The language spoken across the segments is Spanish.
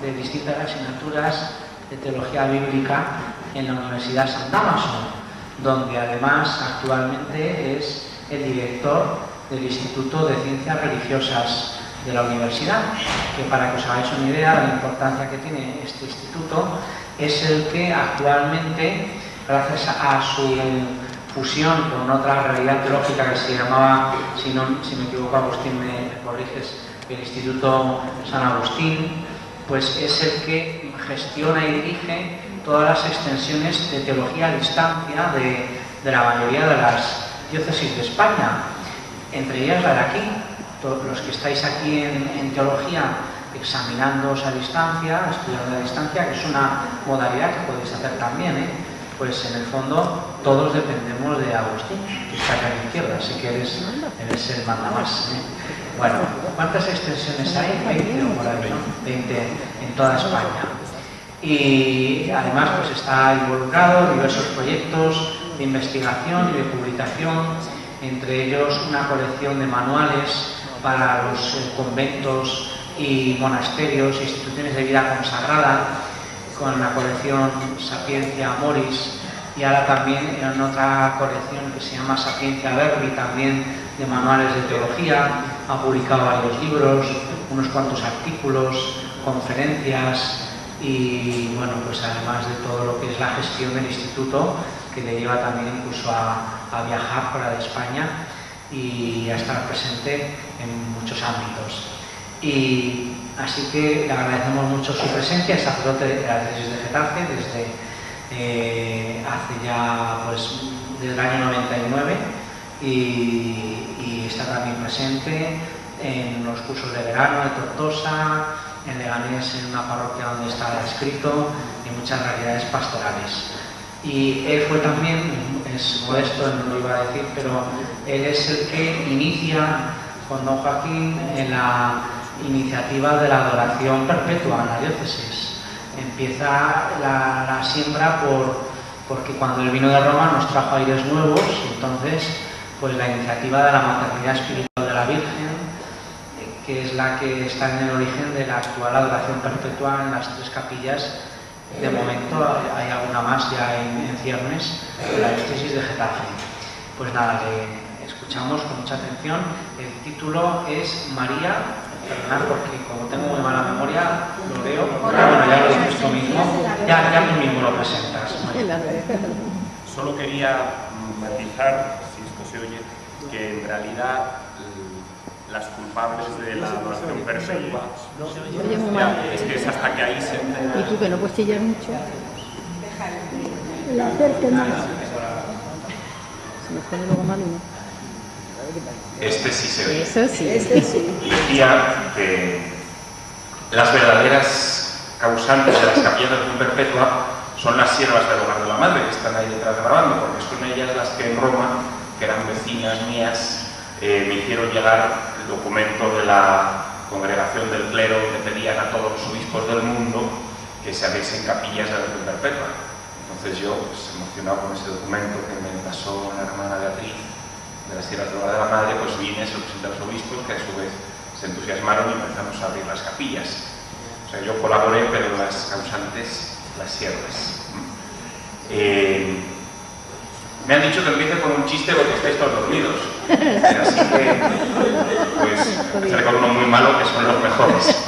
de distintas asignaturas de teología bíblica en la Universidad San Damaso, donde además actualmente es el director del Instituto de Ciencias Religiosas de la universidad, que para que os hagáis una idea de la importancia que tiene este instituto, es el que actualmente, gracias a su fusión con otra realidad teológica que se llamaba, si me equivoco Agustín me corriges, el Instituto San Agustín, pues es el que gestiona y dirige todas las extensiones de teología a distancia de la mayoría de las diócesis de España, entre ellas la de aquí. Todos los que estáis aquí en teología examinándoos a distancia, estudiando a distancia, que es una modalidad que podéis hacer también, pues en el fondo todos dependemos de Agustín, que está acá a la izquierda, así que eres el mandamás. Bueno, ¿cuántas extensiones hay? 20 o por ahí, ¿no? 20 en toda España. Y además pues está involucrado en diversos proyectos de investigación y de publicación, entre ellos una colección de manuales para los conventos y monasterios e instituciones de vida consagrada, con la colección Sapiencia Moris, y ahora también en otra colección que se llama Sapiencia Verbi, también de manuales de teología. Ha publicado varios libros, unos cuantos artículos, conferencias y, bueno, pues además de todo lo que es la gestión del instituto, que le lleva también incluso a viajar fuera de España y a estar presente en muchos ámbitos. Y así que le agradecemos mucho su presencia, es sacerdote de la diócesis de Getafe desde hace ya, pues, desde el año 99 y está también presente en los cursos de verano de Tortosa, en Leganés, en una parroquia donde está escrito, y muchas realidades pastorales. Y él fue también, es modesto, no lo iba a decir, pero él es el que inicia con don Joaquín en la iniciativa de la adoración perpetua en la diócesis. Empieza la siembra porque cuando él vino de Roma nos trajo aires nuevos, entonces pues la iniciativa de la maternidad espiritual de la Virgen, que es la que está en el origen de la actual adoración perpetua en las tres capillas. De momento hay alguna más ya en ciernes de la diócesis de Getafe. Pues nada, le escuchamos con mucha atención. El título es María, perdonad porque como tengo muy mala memoria lo leo, bueno, ya lo dices tú mismo, ya tú mismo lo presentas. Solo quería matizar, si esto se oye, que en realidad las culpables de la adoración perpetua, es que es hasta que ahí se entera. Y tú que no puedes chillar mucho. El acerque más. Se me pone luego mal uno. Este sí se oye. Eso sí. Este sí. Decía que las verdaderas causantes de las capillas de adoración perpetua son las siervas del hogar de la madre, que están ahí detrás grabando, porque son ellas las que en Roma, que eran vecinas mías, me hicieron llegar el documento de la congregación del clero que pedían a todos los obispos del mundo que se abriesen capillas de adoración perpetua. Entonces yo, pues, emocionado con ese documento que me pasó una hermana Beatriz de las Sierras del Hogar de la Madre, pues vine, se lo presenté a los obispos, que a su vez se entusiasmaron y empezamos a abrir las capillas. O sea, yo colaboré, pero las causantes, las siervas. Me han dicho que empiece con un chiste porque estáis todos dormidos. Así que, pues, empezaré con uno muy malo, que son los mejores.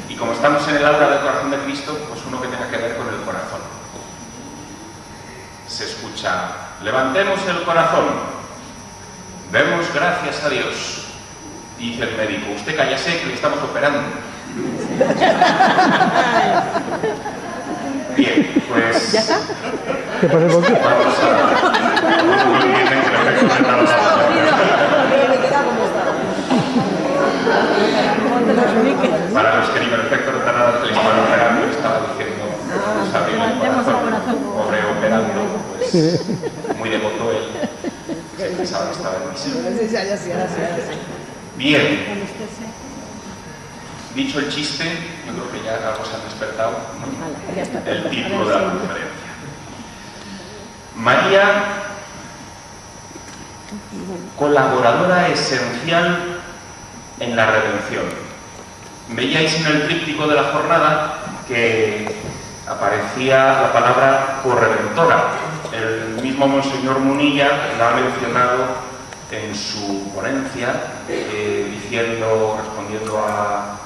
Y como estamos en el aula del corazón de Cristo, pues uno que tenga que ver con el corazón. Se escucha: levantemos el corazón, demos gracias a Dios. Y dice el médico: usted cállese que le estamos operando. Bien, pues... ¿Ya está? ¿Qué pasa con qué? Vamos a... Para los que ni el efecto retardado que le estaban operando, estaba diciendo, pues abrir el corazón, pobre operando, pues muy devoto él, se pensaba que estaba en misa. Bien, dicho el chiste, yo creo que ya algo se han despertado, ¿no? El título de la conferencia. María, colaboradora esencial en la redención. Veíais en el tríptico de la jornada que aparecía la palabra corredentora. El mismo Monseñor Munilla la ha mencionado en su ponencia, respondiendo a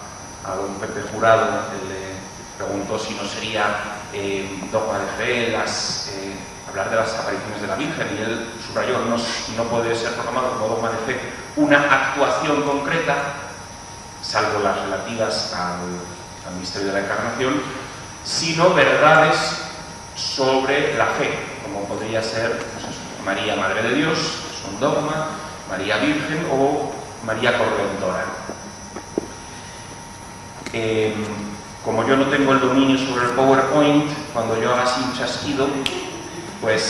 don Pepe Jurado, que le preguntó si no sería dogma de fe hablar de las apariciones de la Virgen, y él subrayó: no puede ser proclamado como dogma de fe una actuación concreta, salvo las relativas al misterio de la Encarnación, sino verdades sobre la fe, como podría ser María, Madre de Dios, es un dogma, María Virgen o María Corredentora. Como yo no tengo el dominio sobre el PowerPoint, cuando yo haga así un chasquido, pues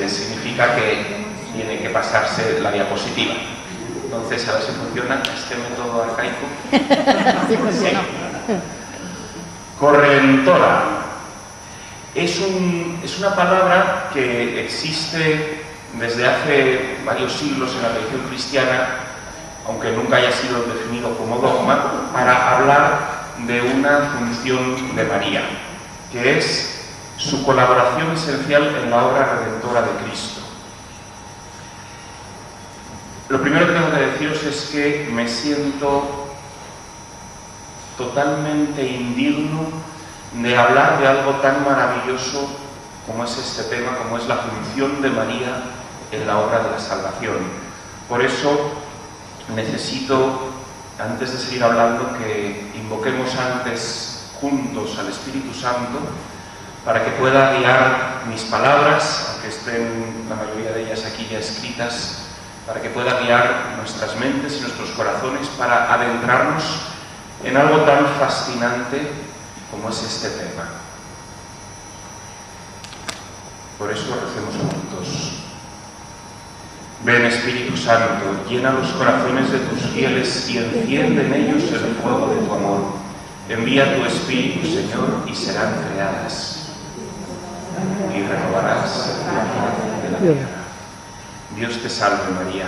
significa que tiene que pasarse la diapositiva. Entonces, a ver si funciona este método arcaico. Sí, funcionó. Corredentora es una palabra que existe desde hace varios siglos en la religión cristiana, aunque nunca haya sido definido como dogma, para hablar de una función de María, que es su colaboración esencial en la obra redentora de Cristo. Lo primero que tengo que deciros es que me siento totalmente indigno de hablar de algo tan maravilloso como es este tema, como es la función de María en la obra de la salvación. Por eso necesito, antes de seguir hablando, que invoquemos antes juntos al Espíritu Santo para que pueda guiar mis palabras, aunque estén la mayoría de ellas aquí ya escritas, para que pueda guiar nuestras mentes y nuestros corazones para adentrarnos en algo tan fascinante como es este tema. Por eso recemos juntos. Ven, Espíritu Santo, llena los corazones de tus fieles y enciende en ellos el fuego de tu amor. Envía tu Espíritu, Señor, y serán creadas, y renovarás la faz de la tierra. Dios te salve, María,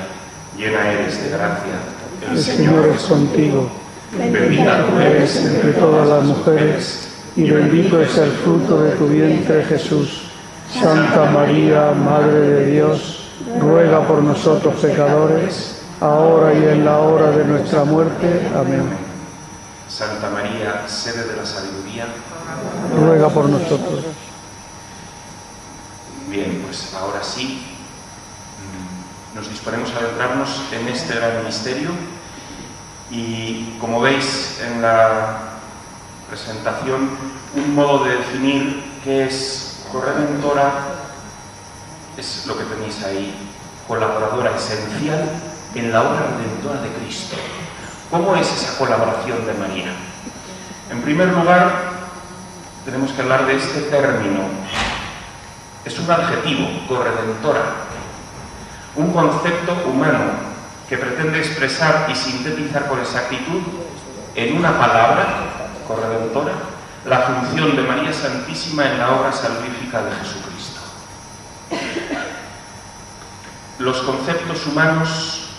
llena eres de gracia, El Señor es contigo. bendita tú eres Entre todas las mujeres, y bendito es el fruto de tu vientre, Jesús. Santa María, Madre de Dios, ruega por nosotros pecadores, ahora y en la hora de nuestra muerte. Amén. Santa María, sede de la sabiduría, Ruega por nosotros. Bien, pues ahora sí nos disponemos a adentrarnos en este gran misterio, y como veis en la presentación, un modo de definir qué es corredentora es lo que tenéis ahí: colaboradora esencial en la obra redentora de Cristo. ¿Cómo es esa colaboración de María? En primer lugar, tenemos que hablar de este término. Es un adjetivo, corredentora, un concepto humano que pretende expresar y sintetizar con exactitud en una palabra, corredentora, la función de María Santísima en la obra salvífica de Jesucristo. Los conceptos humanos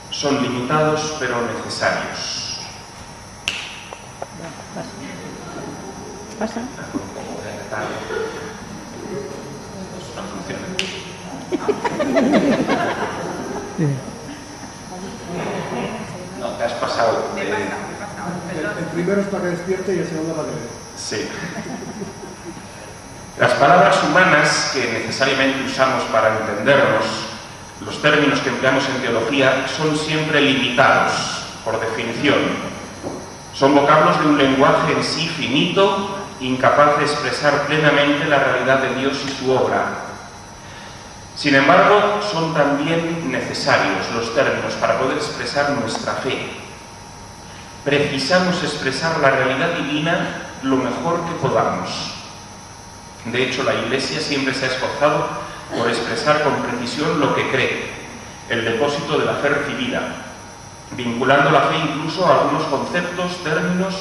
son limitados pero necesarios. Pasa. No, te has pasado. El primero es para que despierte y el segundo para que vea. Sí. Las palabras humanas que necesariamente usamos para entendernos, los términos que empleamos en teología, son siempre limitados, por definición. Son vocablos de un lenguaje en sí finito, incapaz de expresar plenamente la realidad de Dios y su obra. Sin embargo, son también necesarios los términos para poder expresar nuestra fe. Precisamos expresar la realidad divina lo mejor que podamos. De hecho, la Iglesia siempre se ha esforzado por expresar con precisión lo que cree, el depósito de la fe recibida, vinculando la fe incluso a algunos conceptos, términos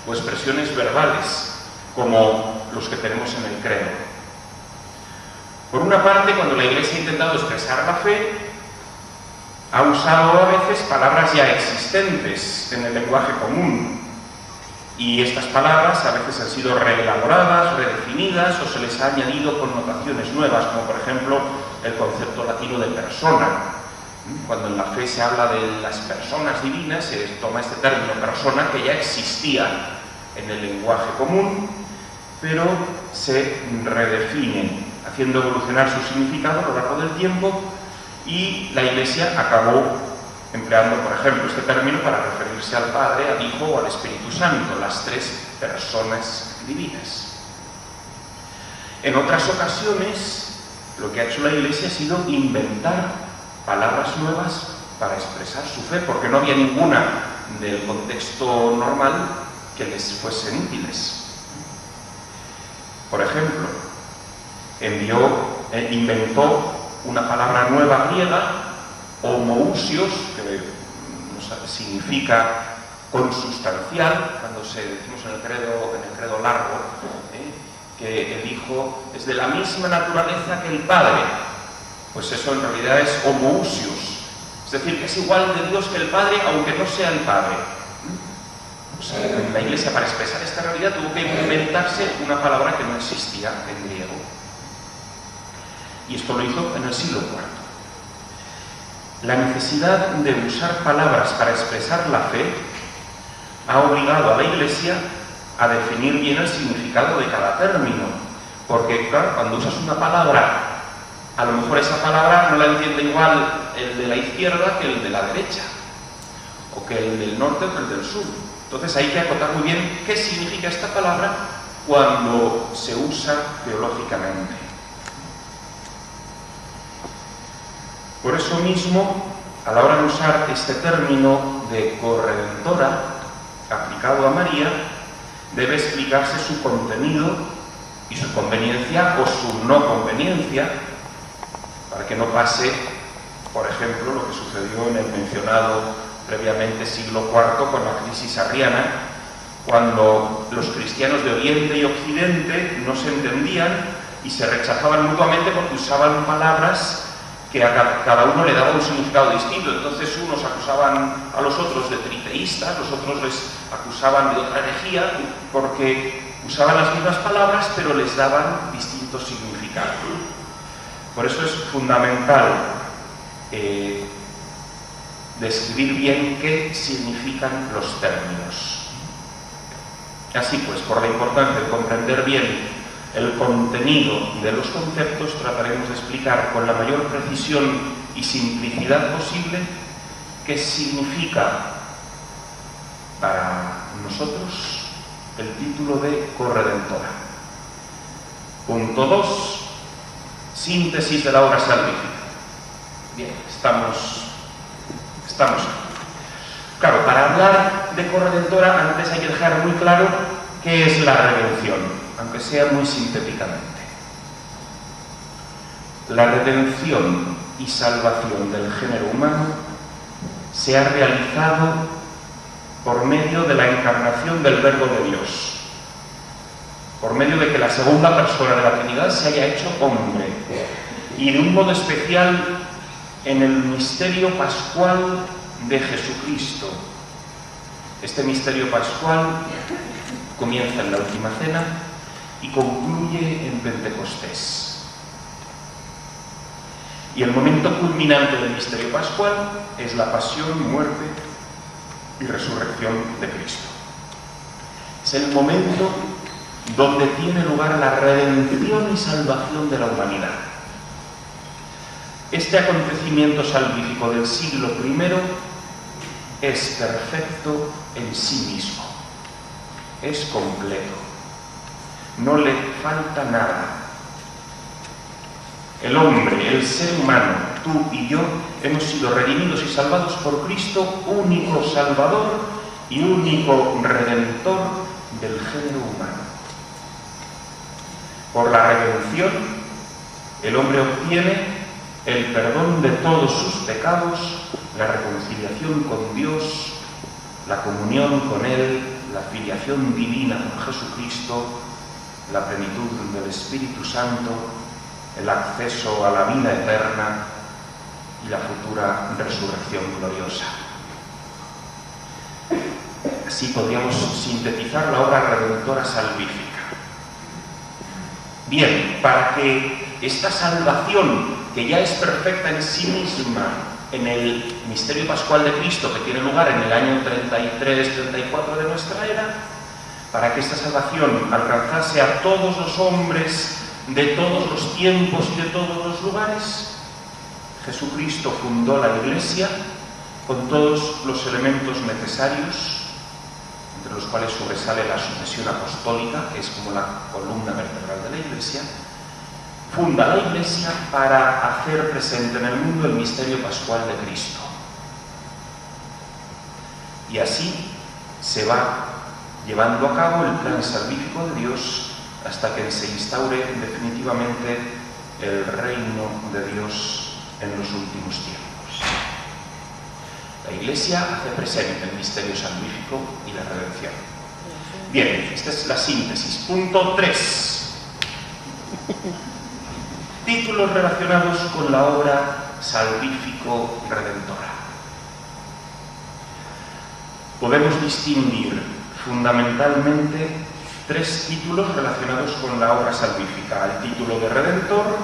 o expresiones verbales, como los que tenemos en el credo. Por una parte, cuando la Iglesia ha intentado expresar la fe, ha usado a veces palabras ya existentes en el lenguaje común, Y estas palabras a veces han sido reelaboradas, redefinidas o se les ha añadido connotaciones nuevas, como por ejemplo el concepto latino de persona. Cuando en la fe se habla de las personas divinas, se toma este término persona que ya existía en el lenguaje común, pero se redefine, haciendo evolucionar su significado a lo largo del tiempo, y la Iglesia acabó empleando, por ejemplo, este término para referirse al Padre, al Hijo o al Espíritu Santo, las tres personas divinas. En otras ocasiones, lo que ha hecho la Iglesia ha sido inventar palabras nuevas para expresar su fe, porque no había ninguna del contexto normal que les fuesen útiles. Por ejemplo, inventó una palabra nueva griega, homoousios, que significa consustancial, cuando decimos en el credo largo, que el Hijo es de la misma naturaleza que el Padre. Pues eso en realidad es homoousios, es decir, que es igual de Dios que el Padre, aunque no sea el Padre. Pues la Iglesia, para expresar esta realidad, tuvo que inventarse una palabra que no existía en griego. Y esto lo hizo en el siglo IV. La necesidad de usar palabras para expresar la fe ha obligado a la Iglesia a definir bien el significado de cada término, porque claro, cuando usas una palabra, a lo mejor esa palabra no la entiende igual el de la izquierda que el de la derecha, o que el del norte o que el del sur. Entonces hay que acotar muy bien qué significa esta palabra cuando se usa teológicamente. Por eso mismo, a la hora de usar este término de corredentora aplicado a María, debe explicarse su contenido y su conveniencia o su no conveniencia, para que no pase, por ejemplo, lo que sucedió en el mencionado previamente siglo IV con la crisis arriana, cuando los cristianos de Oriente y Occidente no se entendían y se rechazaban mutuamente porque usaban palabras que a cada uno le daba un significado distinto. Entonces unos acusaban a los otros de triteístas, los otros les acusaban de otra herejía, porque usaban las mismas palabras pero les daban distintos significados. Por eso es fundamental describir bien qué significan los términos. Así pues, por la importancia de comprender bien el contenido de los conceptos, trataremos de explicar con la mayor precisión y simplicidad posible qué significa para nosotros el título de corredentora. Punto 2. Síntesis de la obra salvífica. Bien, estamos aquí. Claro, para hablar de corredentora, antes hay que dejar muy claro qué es la redención, aunque sea muy sintéticamente. La redención y salvación del género humano se ha realizado por medio de la encarnación del Verbo de Dios, por medio de que la segunda persona de la Trinidad se haya hecho hombre, y de un modo especial en el misterio pascual de Jesucristo. Este misterio pascual comienza en la Última Cena y concluye en Pentecostés. Y el momento culminante del misterio pascual es la pasión, muerte y resurrección de Cristo. Es el momento donde tiene lugar la redención y salvación de la humanidad. Este acontecimiento salvífico del siglo I es perfecto en sí mismo, es completo, no le falta nada. El hombre, el ser humano, tú y yo, hemos sido redimidos y salvados por Cristo, único Salvador y único Redentor del género humano. Por la redención, el hombre obtiene el perdón de todos sus pecados, la reconciliación con Dios, la comunión con Él, la filiación divina con Jesucristo, la plenitud del Espíritu Santo, el acceso a la vida eterna y la futura resurrección gloriosa. Así podríamos sintetizar la obra redentora salvífica. Bien, para que esta salvación, que ya es perfecta en sí misma, en el misterio pascual de Cristo, que tiene lugar en el año 33-34 de nuestra era, para que esta salvación alcanzase a todos los hombres de todos los tiempos y de todos los lugares, Jesucristo fundó la Iglesia con todos los elementos necesarios, entre los cuales sobresale la sucesión apostólica, que es como la columna vertebral de la Iglesia. Funda la Iglesia para hacer presente en el mundo el misterio pascual de Cristo. Y así se va llevando a cabo el plan salvífico de Dios hasta que se instaure definitivamente el reino de Dios en los últimos tiempos. La Iglesia hace presente el misterio salvífico y la redención. Bien, esta es la síntesis. Punto 3. Títulos relacionados con la obra salvífico-redentora. Podemos distinguir fundamentalmente 3 títulos relacionados con la obra salvífica: el título de redentor,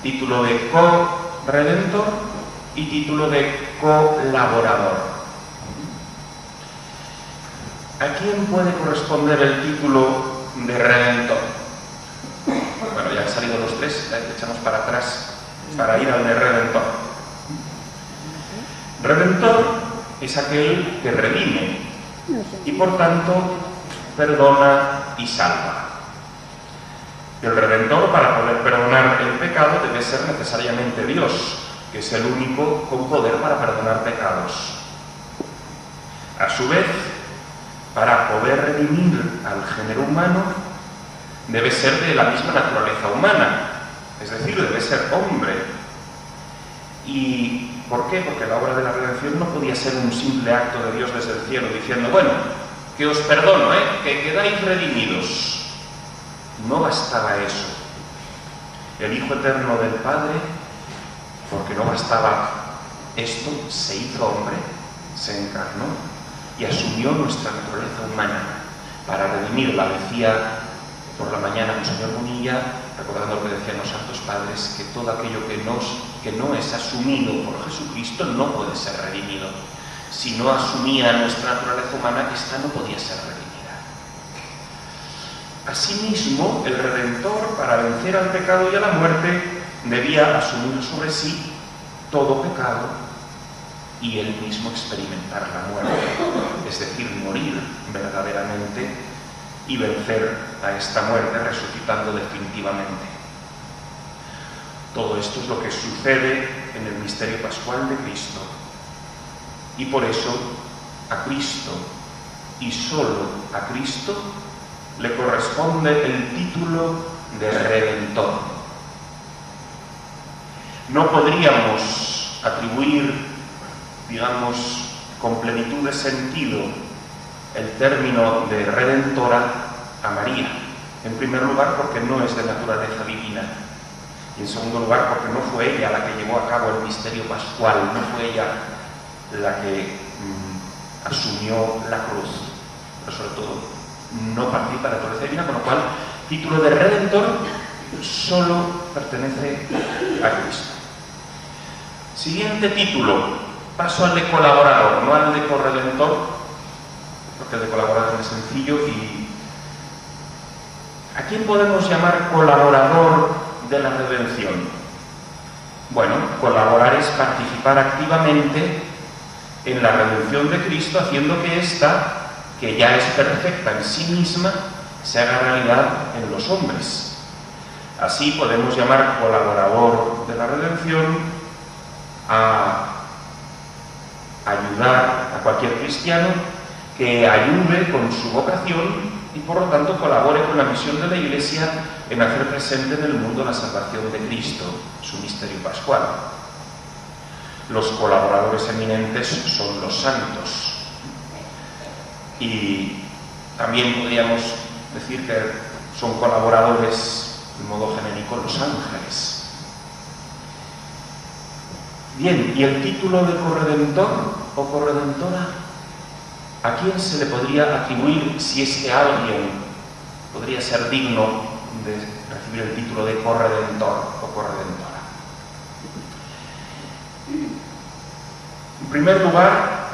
título de co-redentor y título de colaborador. ¿A quién puede corresponder el título de redentor? Bueno, ya han salido los 3, echamos para atrás para ir al de redentor. Redentor es aquel que redime y por tanto perdona y salva. El redentor, para poder perdonar el pecado, debe ser necesariamente Dios, que es el único con poder para perdonar pecados. A su vez, para poder redimir al género humano, debe ser de la misma naturaleza humana, es decir, debe ser hombre. ¿Y por qué? Porque la obra de la redención no podía ser un simple acto de Dios desde el cielo diciendo, bueno, que os perdono, que quedáis redimidos. No bastaba eso. El Hijo Eterno del Padre, porque no bastaba esto, se hizo hombre, se encarnó y asumió nuestra naturaleza humana para redimirla. Decía por la mañana Monseñor Munilla, recordando lo que decían los santos padres, que todo aquello que no es asumido por Jesucristo no puede ser redimido. Si no asumía nuestra naturaleza humana, esta no podía ser redimida. Asimismo, el Redentor, para vencer al pecado y a la muerte, debía asumir sobre sí todo pecado y él mismo experimentar la muerte, es decir, morir verdaderamente y vencer a esta muerte resucitando definitivamente. Todo esto es lo que sucede en el misterio pascual de Cristo. Y por eso a Cristo y solo a Cristo le corresponde el título de Redentor. No podríamos atribuir, digamos, con plenitud de sentido el término de Redentora a María. En primer lugar, porque no es de naturaleza divina. Y en segundo lugar, porque no fue ella la que llevó a cabo el misterio pascual, no fue ella la que asumió la cruz, pero sobre todo no participa de la naturaleza divina, con lo cual el título de Redentor solo pertenece a Cristo. Siguiente título, paso al de colaborador, no al de corredentor, porque el de colaborador es sencillo. ¿Y a quién podemos llamar colaborador de la redención? Bueno, colaborar es participar activamente en la redención de Cristo, haciendo que ésta, que ya es perfecta en sí misma, se haga realidad en los hombres. Así podemos llamar colaborador de la redención a ayudar a cualquier cristiano que ayude con su vocación y por lo tanto colabore con la misión de la Iglesia en hacer presente en el mundo la salvación de Cristo, su misterio pascual. Los colaboradores eminentes son los santos. Y también podríamos decir que son colaboradores, de modo genérico, los ángeles. Bien, ¿y el título de corredentor o corredentora? ¿a quién se le podría atribuir si ese alguien podría ser digno de recibir el título de corredentor o corredentora? En primer lugar,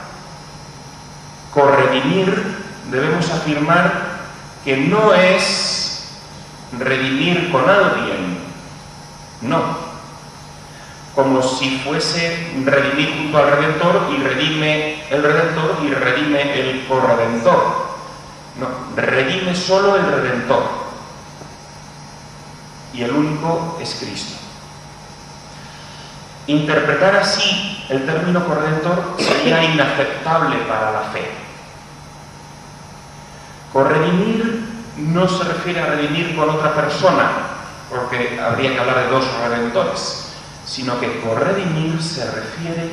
corredimir, debemos afirmar que no es redimir con alguien, no. Como si fuese redimir junto al Redentor y redime el Redentor y redime el corredentor. No, redime solo el Redentor. Y el único es Cristo. Interpretar así el término corredentor sería inaceptable para la fe. Corredimir no se refiere a redimir con otra persona, porque habría que hablar de dos redentores, sino que corredimir se refiere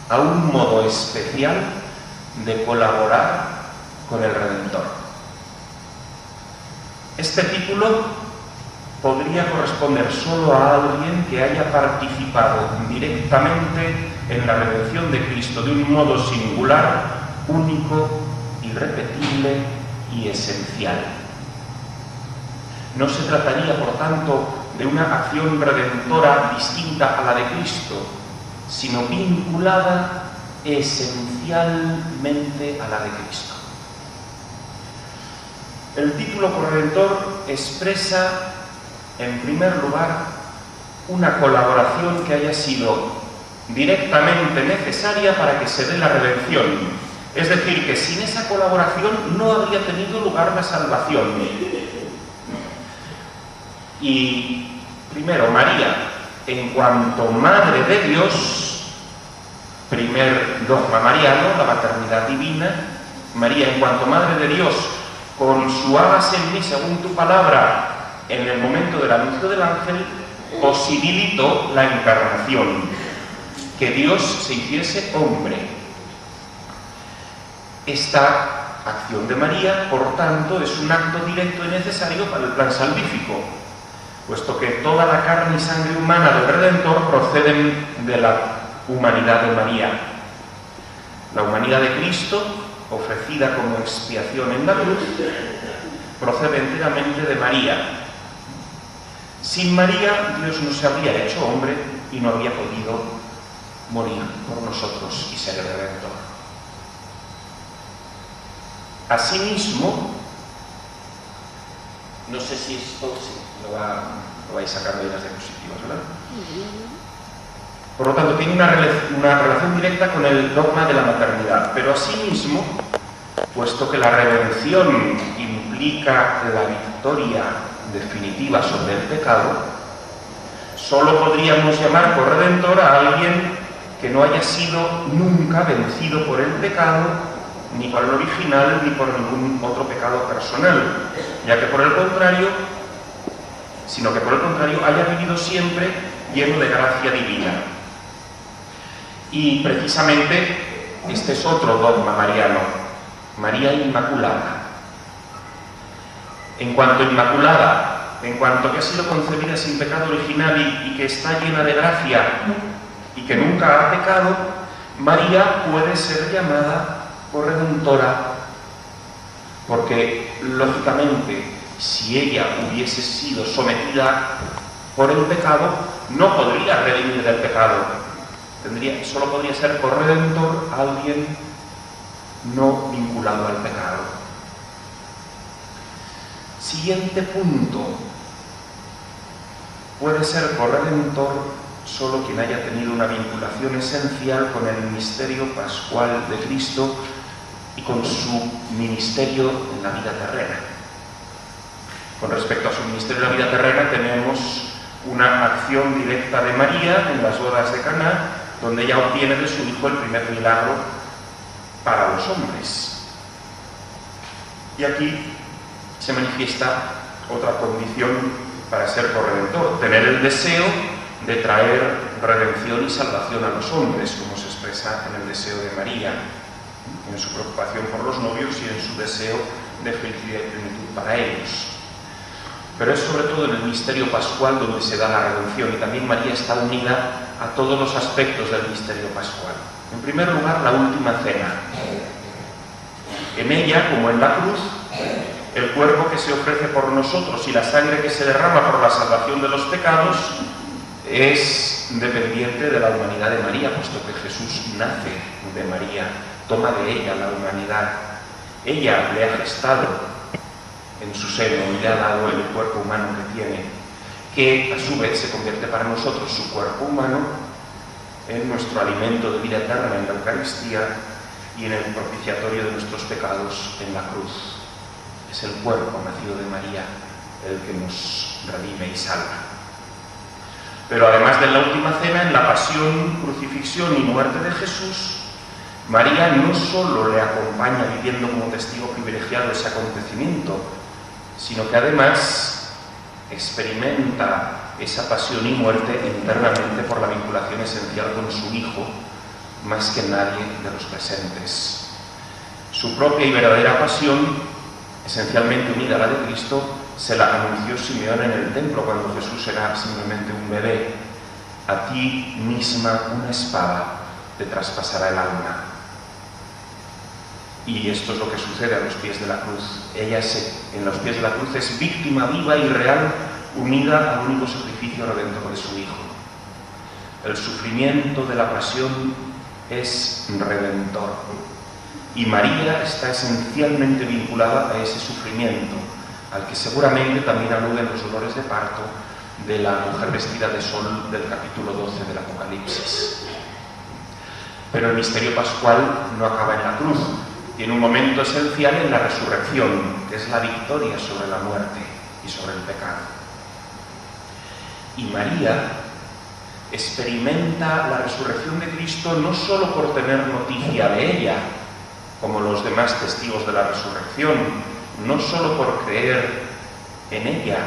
a un modo especial de colaborar con el Redentor. Este título podría corresponder solo a alguien que haya participado directamente en la redención de Cristo de un modo singular, único, irrepetible y esencial. No se trataría, por tanto, de una acción redentora distinta a la de Cristo, sino vinculada esencialmente a la de Cristo. El título corredentor expresa, en primer lugar, una colaboración que haya sido directamente necesaria para que se dé la redención. Es decir, que sin esa colaboración no habría tenido lugar la salvación. Y primero, María, en cuanto Madre de Dios, primer dogma mariano, la maternidad divina, María, en cuanto Madre de Dios, con su hágase en mí según tu palabra, en el momento del anuncio del ángel, posibilitó la encarnación, que Dios se hiciese hombre. Esta acción de María, por tanto, es un acto directo y necesario para el plan salvífico, puesto que toda la carne y sangre humana del Redentor proceden de la humanidad de María. La humanidad de Cristo, ofrecida como expiación en la cruz, procede enteramente de María. Sin María, Dios no se habría hecho hombre y no habría podido morir por nosotros y ser el Redentor. Asimismo, no sé si esto lo vais sacando de las diapositivas, ¿verdad? Por lo tanto, tiene una relación directa con el dogma de la maternidad, pero asimismo, puesto que la redención implica la victoria definitiva sobre el pecado, solo podríamos llamar corredentor a alguien que no haya sido nunca vencido por el pecado, ni por el original, ni por ningún otro pecado personal, sino que por el contrario haya vivido siempre lleno de gracia divina. Y precisamente este es otro dogma mariano, María Inmaculada. En cuanto inmaculada, en cuanto que ha sido concebida sin pecado original y que está llena de gracia y que nunca ha pecado, María puede ser llamada corredentora, porque lógicamente si ella hubiese sido sometida por el pecado, no podría redimir del pecado. Solo podría ser corredentor alguien no vinculado al pecado. Siguiente punto. Puede ser corredentor solo quien haya tenido una vinculación esencial con el misterio pascual de Cristo y con su ministerio en la vida terrena. Con respecto a su ministerio en la vida terrena, tenemos una acción directa de María en las bodas de Caná, donde ella obtiene de su hijo el primer milagro para los hombres. Y aquí se manifiesta otra condición para ser corredentor: tener el deseo de traer redención y salvación a los hombres, como se expresa en el deseo de María, en su preocupación por los novios y en su deseo de felicidad y plenitud para ellos. Pero es sobre todo en el misterio pascual donde se da la redención, y también María está unida a todos los aspectos del misterio pascual. En primer lugar, la última cena. En ella, como en la cruz, el cuerpo que se ofrece por nosotros y la sangre que se derrama por la salvación de los pecados es dependiente de la humanidad de María, puesto que Jesús nace de María, toma de ella la humanidad. Ella le ha gestado en su seno y le ha dado el cuerpo humano que tiene, que a su vez se convierte para nosotros, su cuerpo humano, en nuestro alimento de vida eterna en la Eucaristía y en el propiciatorio de nuestros pecados en la cruz. Es el cuerpo nacido de María el que nos redime y salva. Pero además de la última cena, en la pasión, crucifixión y muerte de Jesús, María no solo le acompaña viviendo como testigo privilegiado ese acontecimiento, sino que además experimenta esa pasión y muerte internamente por la vinculación esencial con su Hijo, más que nadie de los presentes. Su propia y verdadera pasión, esencialmente unida a la de Cristo, se la anunció Simeón en el templo cuando Jesús era simplemente un bebé. A ti misma una espada te traspasará el alma. Y esto es lo que sucede a los pies de la cruz. Ella en los pies de la cruz es víctima viva y real, unida al único sacrificio redentor de su Hijo. El sufrimiento de la pasión es redentor. Y María está esencialmente vinculada a ese sufrimiento, al que seguramente también aluden los dolores de parto de la mujer vestida de sol del capítulo 12 del Apocalipsis. Pero el misterio pascual no acaba en la cruz, tiene un momento esencial en la resurrección, que es la victoria sobre la muerte y sobre el pecado. Y María experimenta la resurrección de Cristo no solo por tener noticia de ella, como los demás testigos de la resurrección, no solo por creer en ella,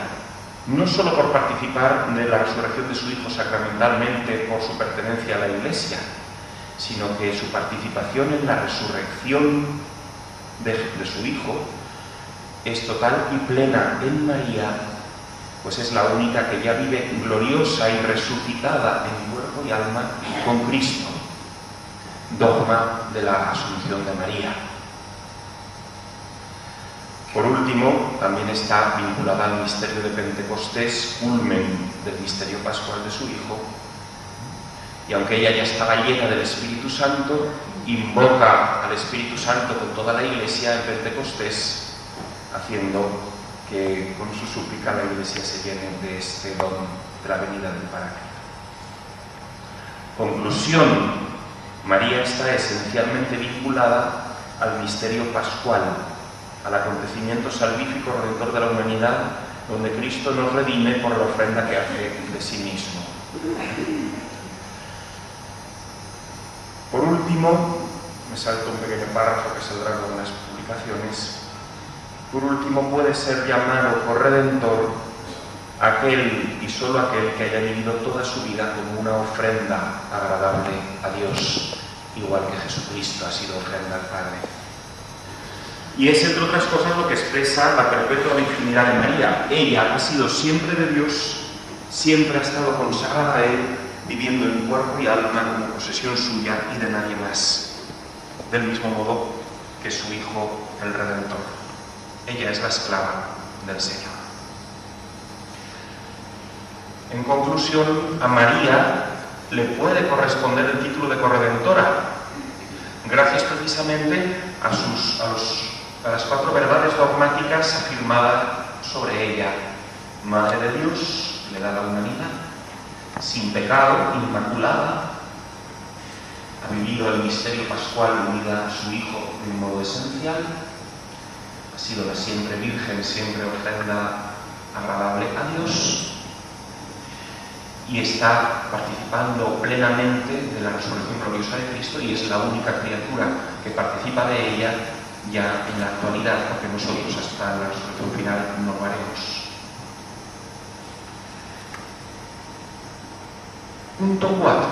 no solo por participar de la resurrección de su Hijo sacramentalmente por su pertenencia a la Iglesia, sino que su participación en la resurrección de su Hijo es total y plena en María, pues es la única que ya vive gloriosa y resucitada en cuerpo y alma con Cristo, dogma de la Asunción de María. Por último, también está vinculada al misterio de Pentecostés, culmen del misterio pascual de su Hijo, y aunque ella ya estaba llena del Espíritu Santo, invoca al Espíritu Santo con toda la Iglesia en Pentecostés, haciendo que con su súplica la Iglesia se llene de este don de la venida del Paráclito. Conclusión: María está esencialmente vinculada al misterio pascual, al acontecimiento salvífico redentor de la humanidad, donde Cristo nos redime por la ofrenda que hace de sí mismo. Por último, me salto un pequeño párrafo que saldrá con las publicaciones. Por último, puede ser llamado por Redentor aquel y solo aquel que haya vivido toda su vida como una ofrenda agradable a Dios, igual que Jesucristo ha sido ofrenda al Padre. Y es, entre otras cosas, lo que expresa la perpetua virginidad de María. Ella ha sido siempre de Dios, siempre ha estado consagrada a Él, viviendo en cuerpo y alma como posesión suya y de nadie más, del mismo modo que su Hijo, el Redentor. Ella es la esclava del Señor. En conclusión, a María le puede corresponder el título de corredentora, gracias precisamente a las 4 verdades dogmáticas afirmadas sobre ella. Madre de Dios, le da la humanidad, sin pecado, inmaculada, ha vivido el misterio pascual unida a su Hijo de un modo esencial, ha sido la siempre virgen, siempre ofrenda agradable a Dios, y está participando plenamente de la resurrección gloriosa de Cristo, y es la única criatura que participa de ella ya en la actualidad, porque nosotros hasta la resurrección final no lo haremos. Punto 4.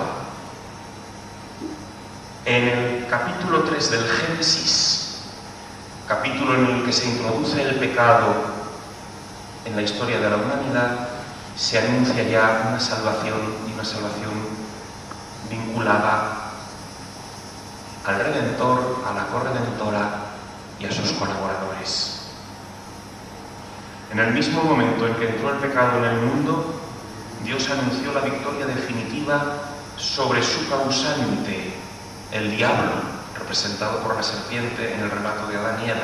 En el capítulo 3 del Génesis, capítulo en el que se introduce el pecado en la historia de la humanidad, se anuncia ya una salvación, y una salvación vinculada al Redentor, a la corredentora y a sus colaboradores. En el mismo momento en que entró el pecado en el mundo, Dios anunció la victoria definitiva sobre su causante, el diablo, representado por la serpiente en el relato de Adán y Eva.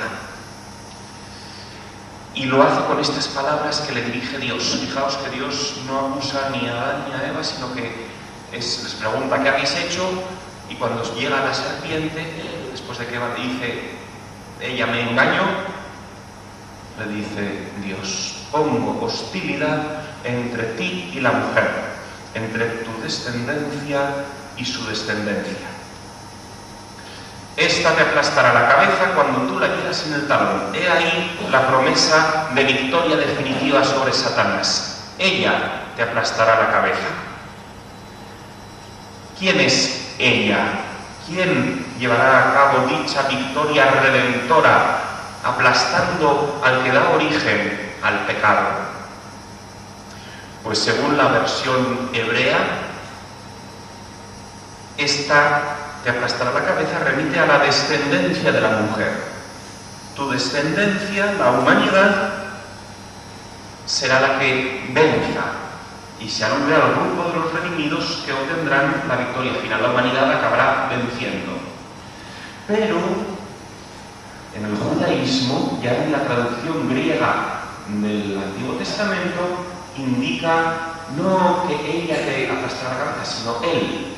Y lo hace con estas palabras que le dirige Dios. Fijaos que Dios no acusa ni a Adán ni a Eva, sino que les pregunta ¿qué habéis hecho? Y cuando llega la serpiente, después de que Eva le dice ella me engañó, le dice Dios: pongo hostilidad entre ti y la mujer, entre tu descendencia y su descendencia. Esta te aplastará la cabeza cuando tú la hieras en el talón. He ahí la promesa de victoria definitiva sobre Satanás. Ella te aplastará la cabeza. ¿Quién es ella? ¿Quién llevará a cabo dicha victoria redentora, aplastando al que da origen al pecado? Pues según la versión hebrea, esta te aplastará la cabeza remite a la descendencia de la mujer. Tu descendencia, la humanidad, será la que venza y se alude al grupo de los redimidos que obtendrán la victoria final. La humanidad acabará venciendo. Pero en el judaísmo, ya en la traducción griega del Antiguo Testamento, indica no que ella te aplastará la cabeza, sino él.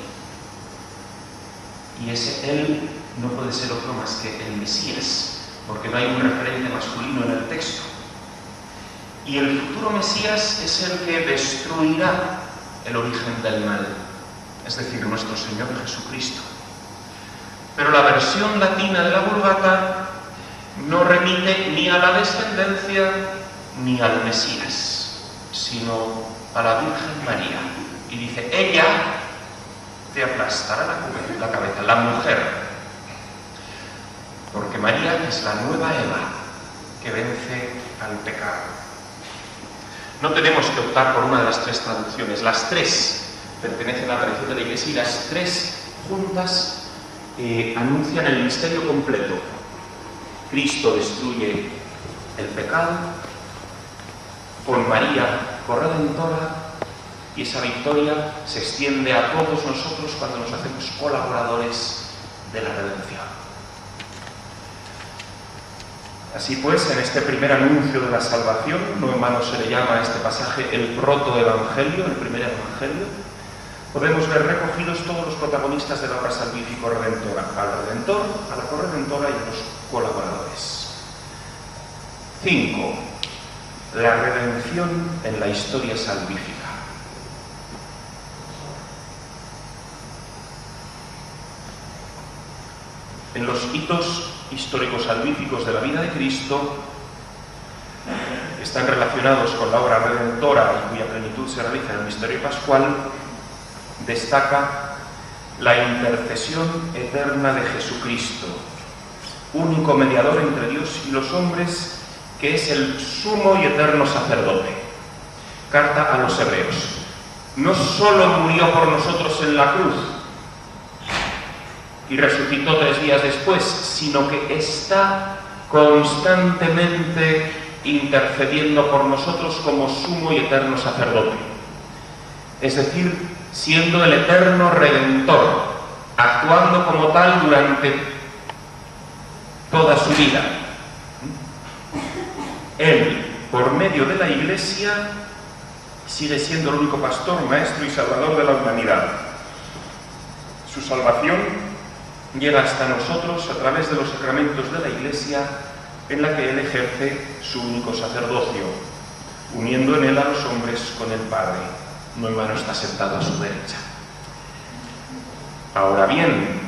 Y ese él no puede ser otro más que el Mesías, porque no hay un referente masculino en el texto. Y el futuro Mesías es el que destruirá el origen del mal, es decir, nuestro Señor Jesucristo. Pero la versión latina de la Vulgata no remite ni a la descendencia ni al Mesías, sino a la Virgen María. Y dice, ella te aplastará la cabeza, la mujer, porque María es la nueva Eva que vence al pecado. No tenemos que optar por una de las tres traducciones. Las tres pertenecen a la tradición de la Iglesia y las tres juntas anuncian el misterio completo. Cristo destruye el pecado, con María corredentora, y esa victoria se extiende a todos nosotros cuando nos hacemos colaboradores de la redención. Así pues, en este primer anuncio de la salvación, no en vano se le llama a este pasaje el protoevangelio, el primer evangelio, podemos ver recogidos todos los protagonistas de la obra salvífico-redentora, al Redentor, a la corredentora y a los colaboradores. 5. La redención en la historia salvífica. En los hitos históricos salvíficos de la vida de Cristo están relacionados con la obra redentora y cuya plenitud se realiza en el misterio pascual, destaca la intercesión eterna de Jesucristo, único mediador entre Dios y los hombres, que es el sumo y eterno sacerdote. Carta a los Hebreos. No solo murió por nosotros en la cruz y resucitó 3 días después, sino que está constantemente intercediendo por nosotros como sumo y eterno sacerdote. Es decir, siendo el eterno redentor, actuando como tal durante toda su vida. Él, por medio de la Iglesia, sigue siendo el único pastor, maestro y salvador de la humanidad. Su salvación llega hasta nosotros a través de los sacramentos de la Iglesia, en la que Él ejerce su único sacerdocio, uniendo en Él a los hombres con el Padre. No en vano está sentado a su derecha. Ahora bien,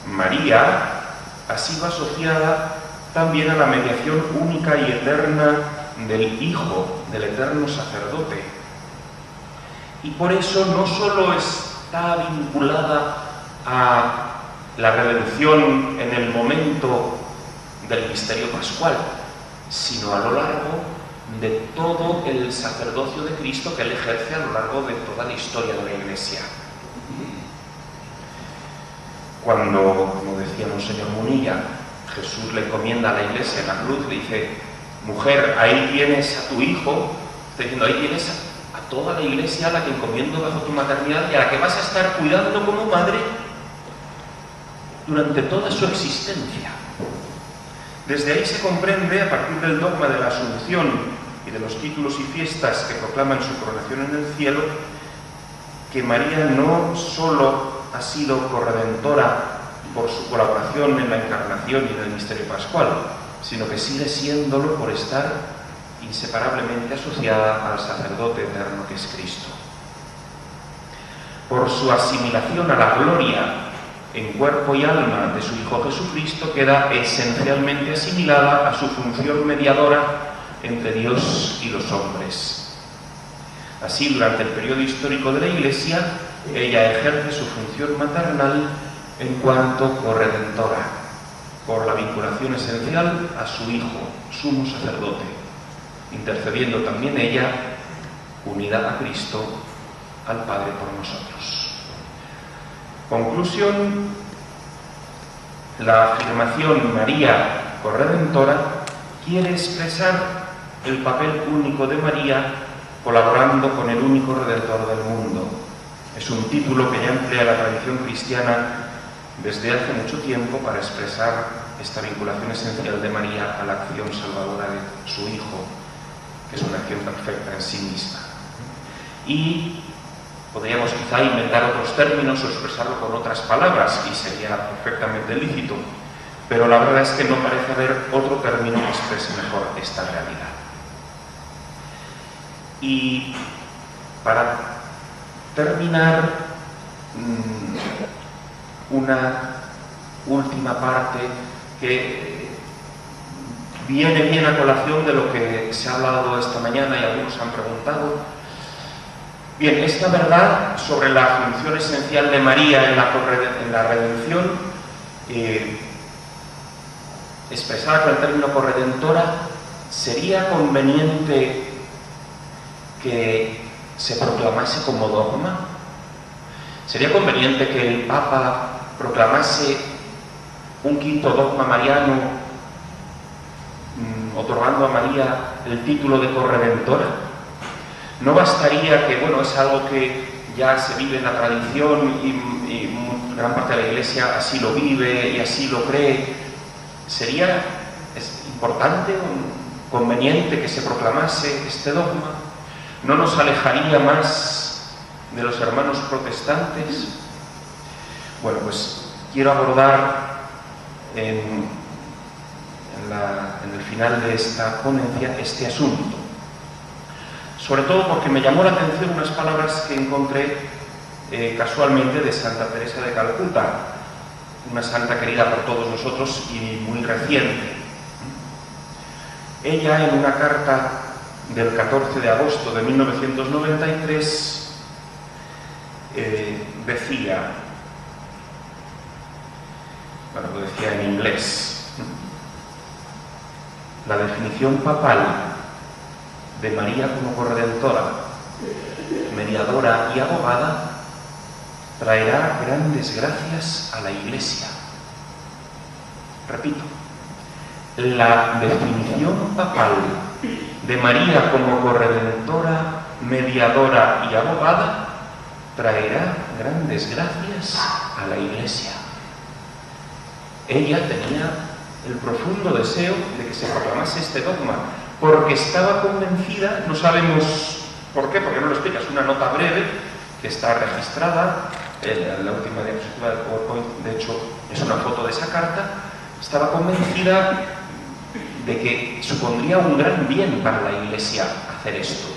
María ha sido asociada también a la mediación única y eterna del Hijo, del eterno sacerdote. Y por eso no solo está vinculada a la redención en el momento del misterio pascual, sino a lo largo de todo el sacerdocio de Cristo que Él ejerce a lo largo de toda la historia de la Iglesia. Cuando, como decía Monseñor Munilla, Jesús le encomienda a la Iglesia en la cruz, le dice: mujer, ahí tienes a tu hijo, está diciendo, ahí tienes a toda la Iglesia a la que encomiendo bajo tu maternidad y a la que vas a estar cuidando como madre durante toda su existencia. Desde ahí se comprende, a partir del dogma de la Asunción y de los títulos y fiestas que proclaman su coronación en el cielo, que María no solo ha sido corredentora por su colaboración en la encarnación y en el misterio pascual, sino que sigue siéndolo por estar inseparablemente asociada al sacerdote eterno que es Cristo. Por su asimilación a la gloria en cuerpo y alma de su Hijo Jesucristo, queda esencialmente asimilada a su función mediadora entre Dios y los hombres. Así, durante el periodo histórico de la Iglesia, ella ejerce su función maternal en cuanto corredentora, por la vinculación esencial a su Hijo, sumo sacerdote, intercediendo también ella, unida a Cristo, al Padre por nosotros. Conclusión: la afirmación María corredentora quiere expresar el papel único de María colaborando con el único Redentor del mundo. Es un título que ya emplea la tradición cristiana desde hace mucho tiempo para expresar esta vinculación esencial de María a la acción salvadora de su Hijo, que es una acción perfecta en sí misma. Y podríamos quizá inventar otros términos o expresarlo con otras palabras, y sería perfectamente lícito, pero la verdad es que no parece haber otro término que exprese mejor esta realidad. Y para terminar, una última parte que viene bien a colación de lo que se ha hablado esta mañana y algunos han preguntado. Bien, esta verdad sobre la función esencial de María en la redención, expresada con el término corredentora, ¿sería conveniente que se proclamase como dogma? ¿Sería conveniente que el Papa proclamase un quinto dogma mariano, otorgando a María el título de corredentora? ¿No bastaría que, bueno, es algo que ya se vive en la tradición y gran parte de la Iglesia así lo vive y así lo cree? ¿Sería importante o conveniente que se proclamase este dogma? ¿No nos alejaría más de los hermanos protestantes? Bueno, pues quiero abordar en el final de esta ponencia este asunto. Sobre todo porque me llamó la atención unas palabras que encontré casualmente de Santa Teresa de Calcuta, una santa querida por todos nosotros y muy reciente. Ella, en una carta del 14 de agosto de 1993, decía, bueno, lo decía en inglés: la definición papal de María como corredentora, mediadora y abogada traerá grandes gracias a la Iglesia. Repito, la definición papal de María como corredentora, mediadora y abogada traerá grandes gracias a la Iglesia. Ella tenía el profundo deseo de que se proclamase este dogma, porque estaba convencida, no sabemos por qué, porque no lo explica, es una nota breve que está registrada, la última diapositiva del PowerPoint, de hecho, es una foto de esa carta. Estaba convencida de que supondría un gran bien para la Iglesia hacer esto.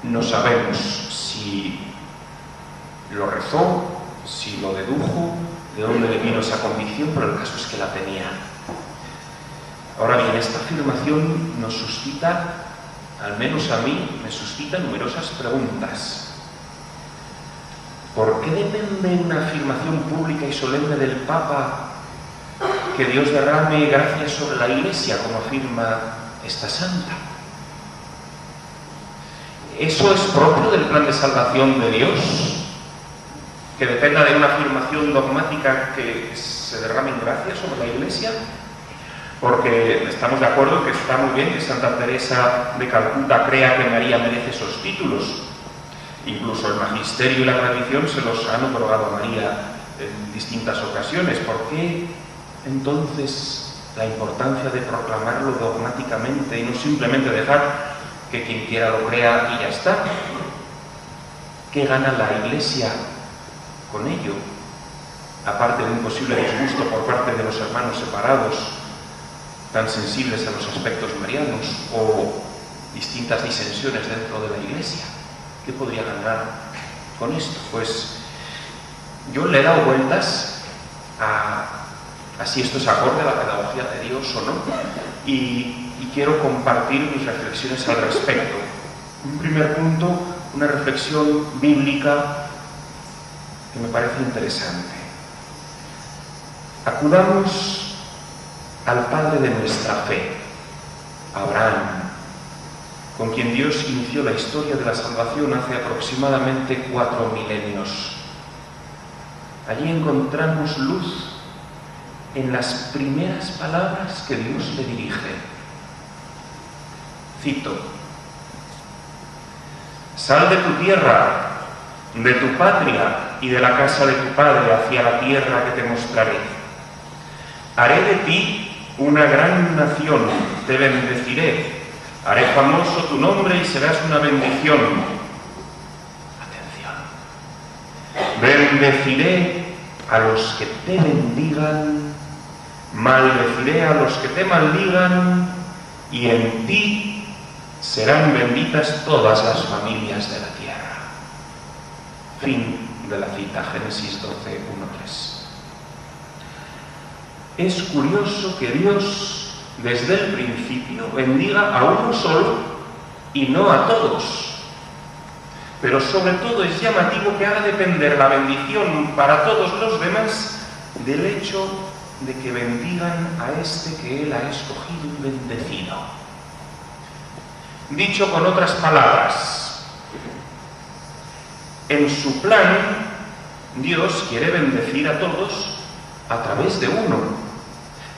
No sabemos si lo rezó, si lo dedujo, de dónde le vino esa convicción, pero el caso es que la tenía. Ahora bien, esta afirmación nos suscita, al menos a mí, me suscita numerosas preguntas. ¿Por qué depende una afirmación pública y solemne del Papa que Dios derrame gracias sobre la Iglesia, como afirma esta santa? ¿Eso es propio del plan de salvación de Dios? que dependa de una afirmación dogmática que se derrame en gracia sobre la Iglesia? Porque estamos de acuerdo que está muy bien que Santa Teresa de Calcuta crea que María merece esos títulos. Incluso el magisterio y la tradición se los han otorgado a María en distintas ocasiones. ¿Por qué entonces la importancia de proclamarlo dogmáticamente y no simplemente dejar que quien quiera lo crea y ya está? ¿Qué gana la Iglesia con ello? Aparte de un posible disgusto por parte de los hermanos separados, tan sensibles a los aspectos marianos, o distintas disensiones dentro de la Iglesia. ¿Qué podría ganar con esto? Pues yo le he dado vueltas a si esto es acorde a la pedagogía de Dios o no, y quiero compartir mis reflexiones al respecto. Un primer punto, una reflexión bíblica que me parece interesante. Acudamos al padre de nuestra fe, Abraham, con quien Dios inició la historia de la salvación hace aproximadamente 4 milenios. Allí encontramos luz en las primeras palabras que Dios le dirige. Cito: «Sal de tu tierra, de tu patria y de la casa de tu padre hacia la tierra que te mostraré. Haré de ti una gran nación, te bendeciré, haré famoso tu nombre y serás una bendición». Atención. «Bendeciré a los que te bendigan, maldeciré a los que te maldigan, y en ti serán benditas todas las familias de la tierra». Fin de la cita, Génesis 12, 1-3. Es curioso que Dios, desde el principio, bendiga a uno solo y no a todos. Pero sobre todo es llamativo que haga depender la bendición para todos los demás del hecho de que bendigan a este que Él ha escogido y bendecido. Dicho con otras palabras, en su plan, Dios quiere bendecir a todos a través de uno.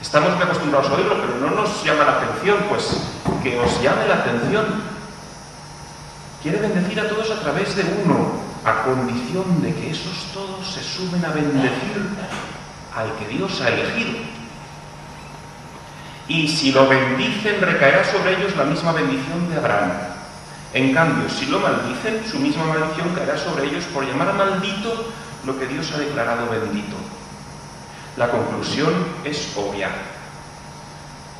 Estamos muy acostumbrados a oírlo, pero no nos llama la atención, pues que os llame la atención. Quiere bendecir a todos a través de uno, a condición de que esos todos se sumen a bendecir al que Dios ha elegido. Y si lo bendicen, recaerá sobre ellos la misma bendición de Abraham. En cambio, si lo maldicen, su misma maldición caerá sobre ellos por llamar maldito lo que Dios ha declarado bendito. La conclusión es obvia.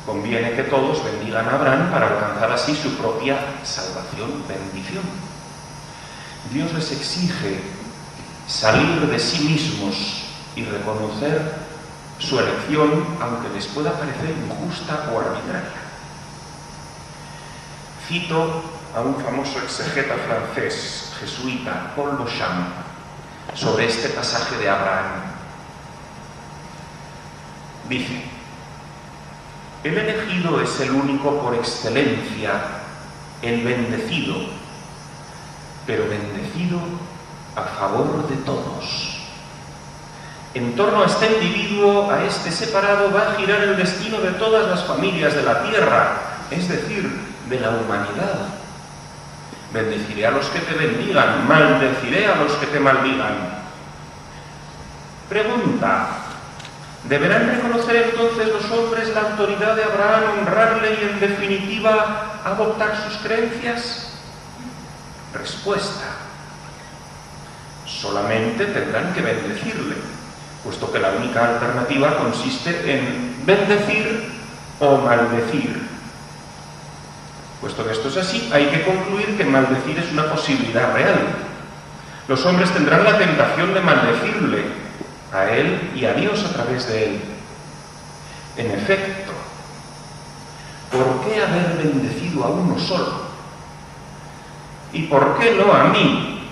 Conviene que todos bendigan a Abraham para alcanzar así su propia salvación, bendición. Dios les exige salir de sí mismos y reconocer su elección, aunque les pueda parecer injusta o arbitraria. Cito a un famoso exegeta francés, jesuita, Paul Beauchamp, sobre este pasaje de Abraham. Dice: el elegido es el único por excelencia, el bendecido, pero bendecido a favor de todos. En torno a este individuo, a este separado, va a girar el destino de todas las familias de la tierra, es decir, de la humanidad. Bendeciré a los que te bendigan, maldeciré a los que te maldigan. Pregunta: ¿deberán reconocer entonces los hombres la autoridad de Abraham, honrarle y en definitiva adoptar sus creencias? Respuesta: solamente tendrán que bendecirle, puesto que la única alternativa consiste en bendecir o maldecir. Puesto que esto es así, hay que concluir que maldecir es una posibilidad real. Los hombres tendrán la tentación de maldecirle, a él y a Dios a través de él. En efecto, ¿por qué haber bendecido a uno solo? ¿Y por qué no a mí?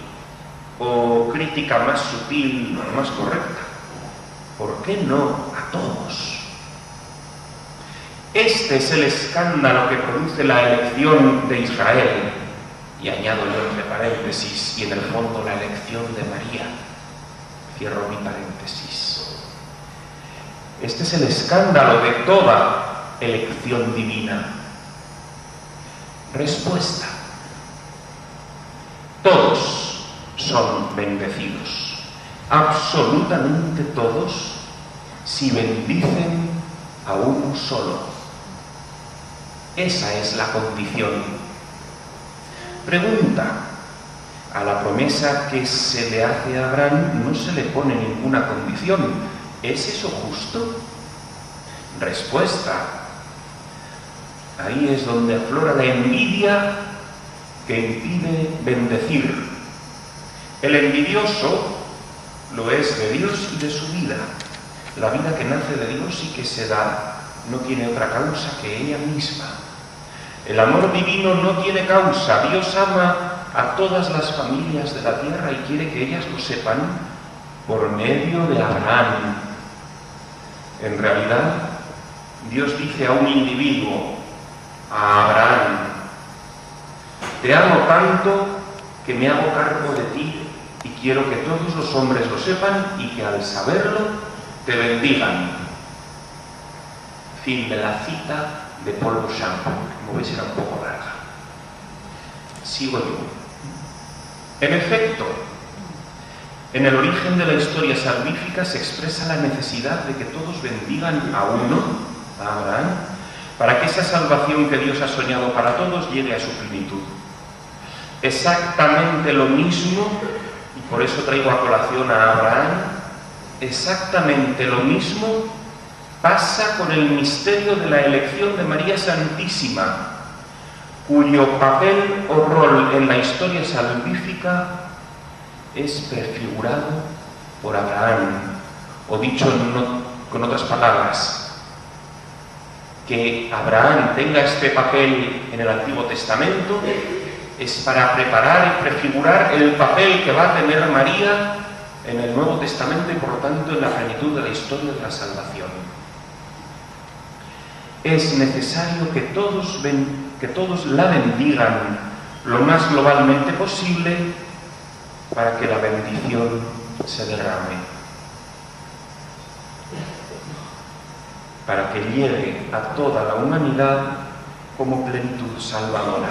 O crítica más sutil, más correcta, ¿por qué no a todos? Este es el escándalo que produce la elección de Israel, y añado yo entre paréntesis, y en el fondo la elección de María. Cierro mi paréntesis. Este es el escándalo de toda elección divina. Respuesta. Todos son bendecidos, absolutamente todos, si bendicen a uno solo. Esa es la condición. Pregunta. A la promesa que se le hace a Abraham no se le pone ninguna condición. ¿Es eso justo? Respuesta. Ahí es donde aflora la envidia que impide bendecir. El envidioso lo es de Dios y de su vida. La vida que nace de Dios y que se da no tiene otra causa que ella misma. El amor divino no tiene causa. Dios ama a todas las familias de la tierra y quiere que ellas lo sepan por medio de Abraham. En realidad, Dios dice a un individuo, a Abraham: te amo tanto que me hago cargo de ti y quiero que todos los hombres lo sepan y que al saberlo te bendigan. Fin de la cita de Paul Beauchamp. Como veis, era un poco larga. Sigo yo. En efecto, en el origen de la historia salvífica se expresa la necesidad de que todos bendigan a uno, a Abraham, para que esa salvación que Dios ha soñado para todos llegue a su plenitud. Exactamente lo mismo, y por eso traigo a colación a Abraham, exactamente lo mismo pasa con el misterio de la elección de María Santísima, cuyo papel o rol en la historia salvífica es prefigurado por Abraham, o dicho con otras palabras, que Abraham tenga este papel en el Antiguo Testamento es para preparar y prefigurar el papel que va a tener María en el Nuevo Testamento y por lo tanto en la plenitud de la historia de la salvación. Es necesario que todos la bendigan lo más globalmente posible para que la bendición se derrame, para que llegue a toda la humanidad como plenitud salvadora.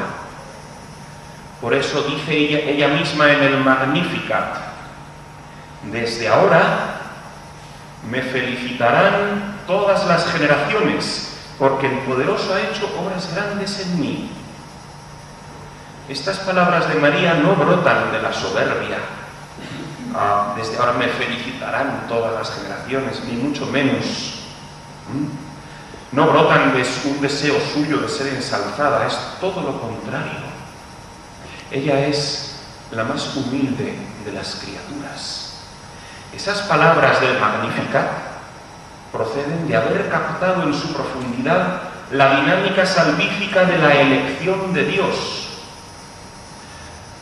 Por eso dice ella misma en el Magnificat: desde ahora me felicitarán todas las generaciones, porque el Poderoso ha hecho obras grandes en mí. Estas palabras de María no brotan de la soberbia. Desde ahora me felicitarán todas las generaciones, ni mucho menos. No brotan de un deseo suyo de ser ensalzada, es todo lo contrario. Ella es la más humilde de las criaturas. Esas palabras del Magnificat proceden de haber captado en su profundidad la dinámica salvífica de la elección de Dios,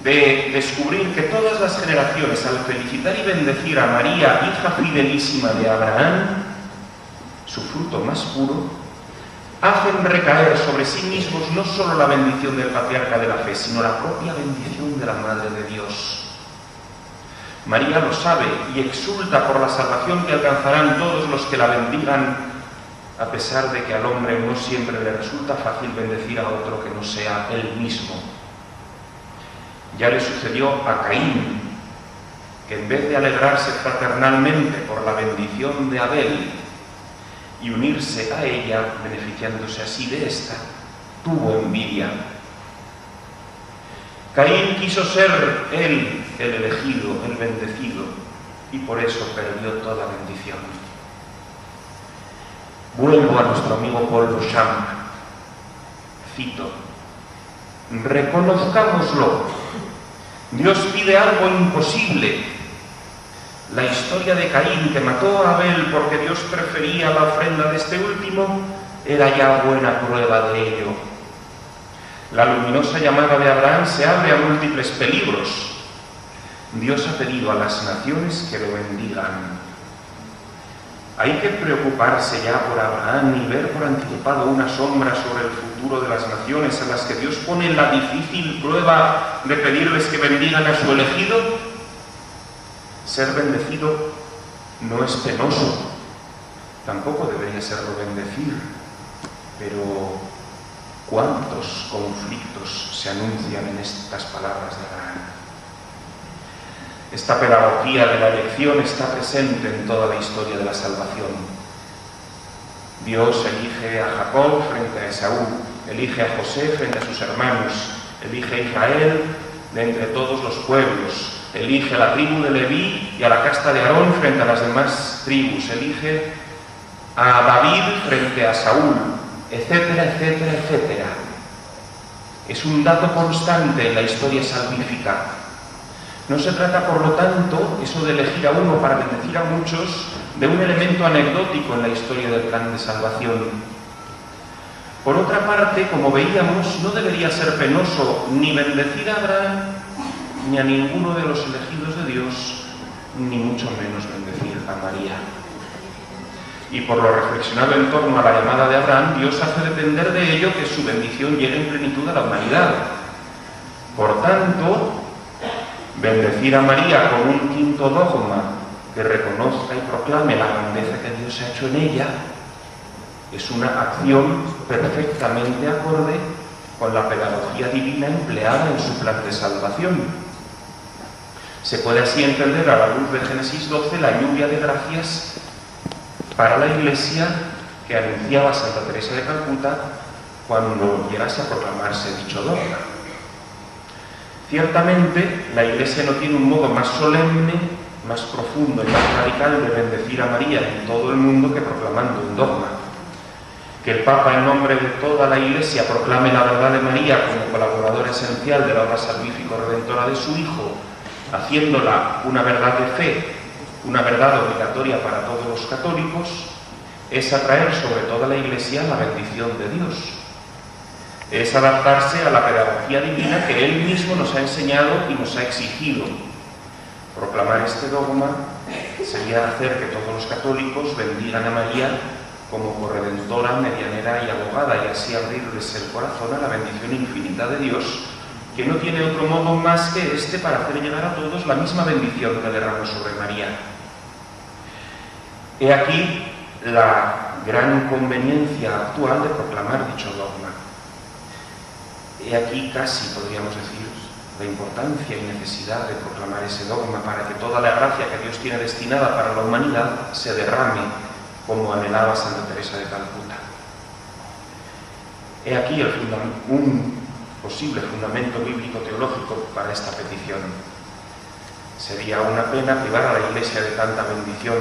de descubrir que todas las generaciones, al felicitar y bendecir a María, hija fidelísima de Abraham, su fruto más puro, hacen recaer sobre sí mismos no solo la bendición del patriarca de la fe, sino la propia bendición de la Madre de Dios. María lo sabe y exulta por la salvación que alcanzarán todos los que la bendigan, a pesar de que al hombre no siempre le resulta fácil bendecir a otro que no sea él mismo. Ya le sucedió a Caín, que en vez de alegrarse fraternalmente por la bendición de Abel y unirse a ella, beneficiándose así de esta, tuvo envidia. Caín quiso ser él el elegido, el bendecido, y por eso perdió toda bendición. Vuelvo a nuestro amigo Paul Beauchamp. Cito: reconozcámoslo. Dios pide algo imposible. La historia de Caín, que mató a Abel porque Dios prefería la ofrenda de este último, era ya buena prueba de ello. La luminosa llamada de Abraham se abre a múltiples peligros. Dios ha pedido a las naciones que lo bendigan. Hay que preocuparse ya por Abraham y ver por anticipado una sombra sobre el futuro de las naciones a las que Dios pone la difícil prueba de pedirles que bendigan a su elegido. Ser bendecido no es penoso, tampoco debería serlo bendecir, pero ¿cuántos conflictos se anuncian en estas palabras de Abraham? Esta pedagogía de la elección está presente en toda la historia de la salvación. Dios elige a Jacob frente a Esaú, elige a José frente a sus hermanos, elige a Israel de entre todos los pueblos, elige a la tribu de Leví y a la casta de Aarón frente a las demás tribus, elige a David frente a Saúl, etcétera, etcétera, etcétera. Es un dato constante en la historia salvífica. No se trata, por lo tanto, eso de elegir a uno para bendecir a muchos, de un elemento anecdótico en la historia del plan de salvación. Por otra parte, como veíamos, no debería ser penoso ni bendecir a Abraham, ni a ninguno de los elegidos de Dios, ni mucho menos bendecir a María. Y por lo reflexionado en torno a la llamada de Abraham, Dios hace depender de ello que su bendición llegue en plenitud a la humanidad. Por tanto, bendecir a María con un quinto dogma que reconozca y proclame la grandeza que Dios ha hecho en ella es una acción perfectamente acorde con la pedagogía divina empleada en su plan de salvación. Se puede así entender a la luz de Génesis 12 la lluvia de gracias para la Iglesia que anunciaba Santa Teresa de Calcuta cuando llegase a proclamarse dicho dogma. Ciertamente, la Iglesia no tiene un modo más solemne, más profundo y más radical de bendecir a María en todo el mundo que proclamando un dogma. Que el Papa, en nombre de toda la Iglesia, proclame la verdad de María como colaborador esencial de la obra salvífico-redentora de su Hijo, haciéndola una verdad de fe, una verdad obligatoria para todos los católicos, es atraer sobre toda la Iglesia la bendición de Dios. Es adaptarse a la pedagogía divina que Él mismo nos ha enseñado y nos ha exigido. Proclamar este dogma sería hacer que todos los católicos bendigan a María como corredentora, medianera y abogada, y así abrirles el corazón a la bendición infinita de Dios, que no tiene otro modo más que este para hacer llegar a todos la misma bendición que derramó sobre María. He aquí la gran conveniencia actual de proclamar dicho dogma. He aquí casi, podríamos decir, la importancia y necesidad de proclamar ese dogma para que toda la gracia que Dios tiene destinada para la humanidad se derrame como anhelaba Santa Teresa de Calcuta. He aquí un posible fundamento bíblico-teológico para esta petición. Sería una pena privar a la Iglesia de tanta bendición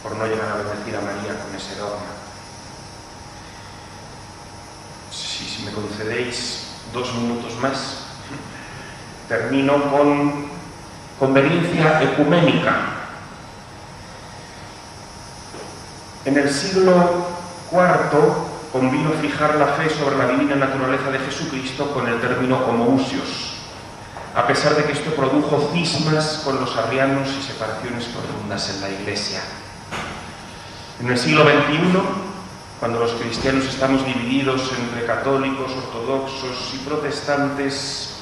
por no llegar a bendecir a María con ese dogma. Si me concedéis 2 minutos más, termino con conveniencia ecuménica. En el siglo IV convino fijar la fe sobre la divina naturaleza de Jesucristo con el término homoousios, a pesar de que esto produjo cismas con los arrianos y separaciones profundas en la Iglesia. En el siglo XXI, cuando los cristianos estamos divididos entre católicos, ortodoxos y protestantes,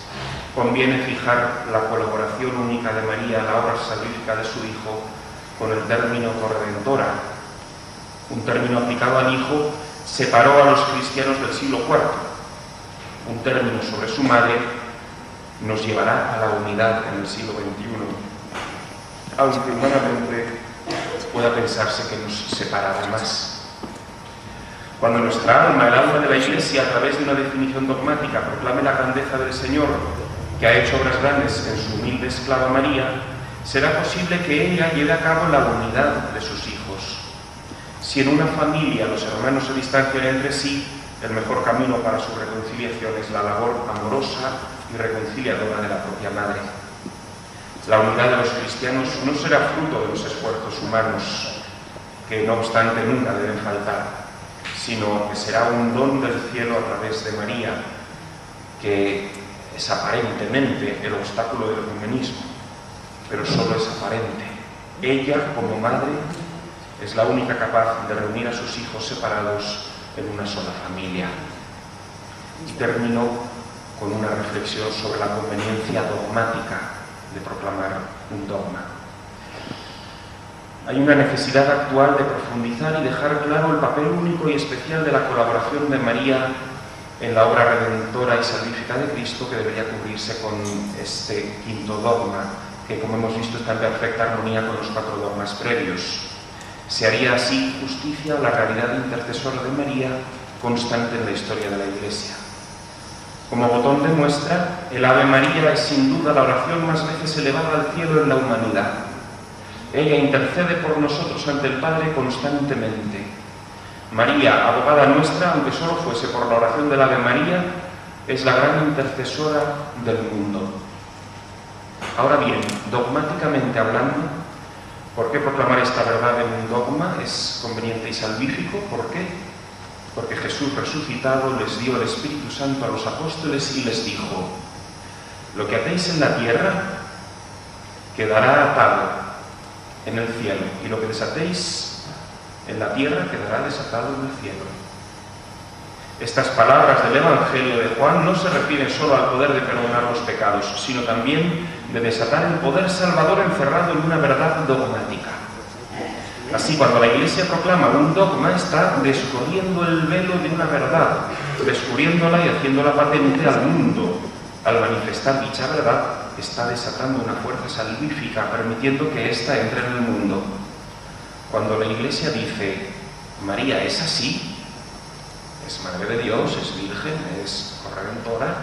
conviene fijar la colaboración única de María a la obra salvífica de su Hijo con el término corredentora. Un término aplicado al Hijo separó a los cristianos del siglo IV. Un término sobre su madre nos llevará a la unidad en el siglo XXI, aunque humanamente pueda pensarse que nos separará más. Cuando nuestra alma, el alma de la Iglesia, a través de una definición dogmática, proclame la grandeza del Señor, que ha hecho obras grandes en su humilde esclava María, será posible que ella lleve a cabo la unidad de sus hijos. Si en una familia los hermanos se distancian entre sí, el mejor camino para su reconciliación es la labor amorosa y reconciliadora de la propia Madre. La unidad de los cristianos no será fruto de los esfuerzos humanos, que no obstante nunca deben faltar, sino que será un don del cielo a través de María, que es aparentemente el obstáculo del ecumenismo, pero solo es aparente. Ella, como madre, es la única capaz de reunir a sus hijos separados en una sola familia. Y termino con una reflexión sobre la conveniencia dogmática de proclamar un dogma. Hay una necesidad actual de profundizar y dejar claro el papel único y especial de la colaboración de María en la obra redentora y salvífica de Cristo, que debería cubrirse con este quinto dogma, que como hemos visto está en perfecta armonía con los 4 dogmas previos. Se haría así justicia a la realidad intercesora de María, constante en la historia de la Iglesia. Como botón de muestra, el Ave María es sin duda la oración más veces elevada al cielo en la humanidad. Ella intercede por nosotros ante el Padre constantemente. María, abogada nuestra, aunque solo fuese por la oración del Ave María, es la gran intercesora del mundo. Ahora bien, dogmáticamente hablando, ¿por qué proclamar esta verdad en un dogma es conveniente y salvífico? ¿Por qué? Porque Jesús resucitado les dio el Espíritu Santo a los apóstoles y les dijo: lo que atéis en la tierra quedará atado en el cielo, y lo que desatéis en la tierra quedará desatado en el cielo. Estas palabras del Evangelio de Juan no se refieren solo al poder de perdonar los pecados, sino también de desatar el poder salvador encerrado en una verdad dogmática. Así, cuando la Iglesia proclama un dogma, está descorriendo el velo de una verdad, descubriéndola y haciéndola patente al mundo. Al manifestar dicha verdad, está desatando una fuerza salvífica, permitiendo que ésta entre en el mundo. Cuando la Iglesia dice: María es así, es Madre de Dios, es Virgen, es corredentora,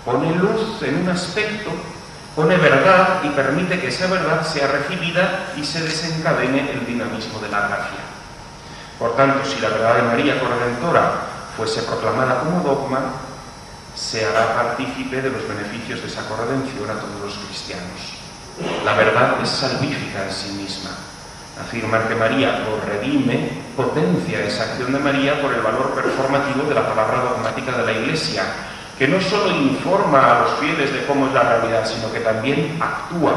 pone luz en un aspecto, pone verdad y permite que esa verdad sea recibida y se desencadene el dinamismo de la gracia. Por tanto, si la verdad de María corredentora fuese proclamada como dogma, se hará partícipe de los beneficios de esa corredención a todos los cristianos. La verdad es salvífica en sí misma. Afirmar que María lo redime potencia esa acción de María por el valor performativo de la palabra dogmática de la Iglesia, que no solo informa a los fieles de cómo es la realidad, sino que también actúa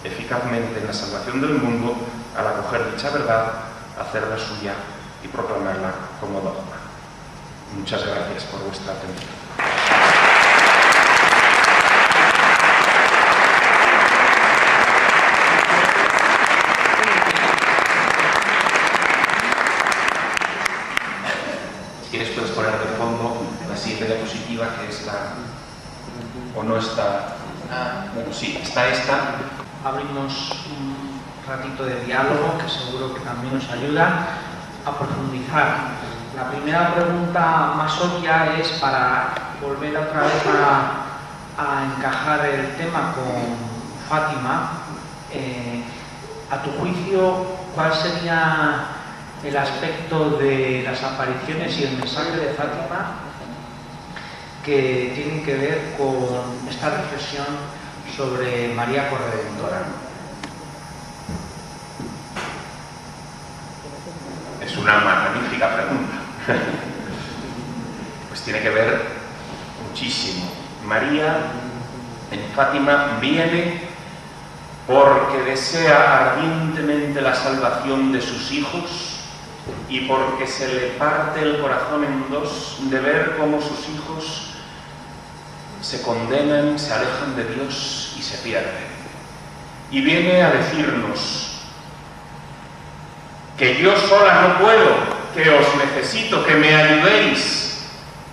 eficazmente en la salvación del mundo al acoger dicha verdad, hacerla suya y proclamarla como dogma. Muchas gracias por vuestra atención. Si quieres puedes poner de fondo la siguiente diapositiva, que es la... o no está... bueno, sí, está esta. Abrimos un ratito de diálogo que seguro que también nos ayuda a profundizar. La primera pregunta más obvia es, para volver otra vez a encajar el tema con Fátima, a tu juicio, ¿cuál sería el aspecto de las apariciones y el mensaje de Fátima que tienen que ver con esta reflexión sobre María Corredentora? Es una magnífica pregunta. Pues tiene que ver muchísimo. María en Fátima viene porque desea ardientemente la salvación de sus hijos y porque se le parte el corazón en dos de ver cómo sus hijos se condenan, se alejan de Dios y se pierden. Y viene a decirnos que yo sola no puedo, que os necesito, que me ayudéis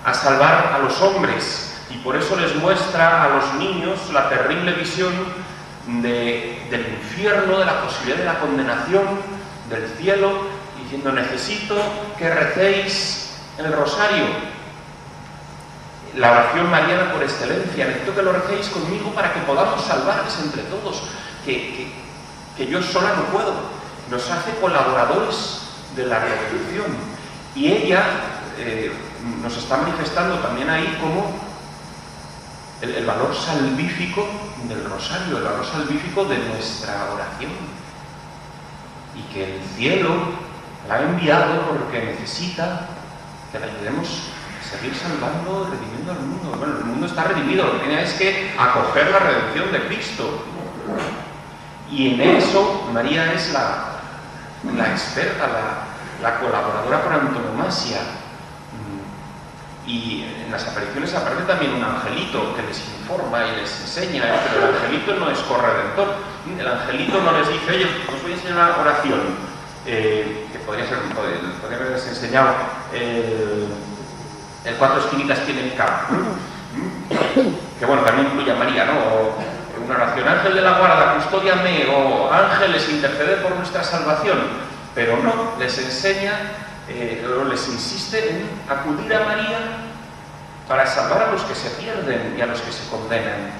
a salvar a los hombres. Y por eso les muestra a los niños la terrible visión del infierno, de la posibilidad de la condenación, del cielo, diciendo: necesito que recéis el rosario, la oración mariana por excelencia, necesito que lo recéis conmigo para que podamos salvarles entre todos, que yo sola no puedo. Nos hace colaboradores de la redención. Y ella nos está manifestando también ahí como el valor salvífico del rosario, el valor salvífico de nuestra oración. Y que el cielo la ha enviado porque necesita que le ayudemos a seguir salvando, redimiendo al mundo. Bueno, el mundo está redimido, lo que tiene es que acoger la redención de Cristo. Y en eso María es la experta, la colaboradora por antonomasia. Y en las apariciones aparece también un angelito que les informa y les enseña, pero el angelito no es corredentor. El angelito no les dice, oye, os voy a enseñar una oración, que podría haberles enseñado el cuatro esquinitas tiene el campo, que bueno, también incluye a María, ¿no? O una oración, ángel de la guarda, custódiame, o ángeles, intercede por nuestra salvación, pero no, les enseña, o les insiste en acudir a María para salvar a los que se pierden y a los que se condenan,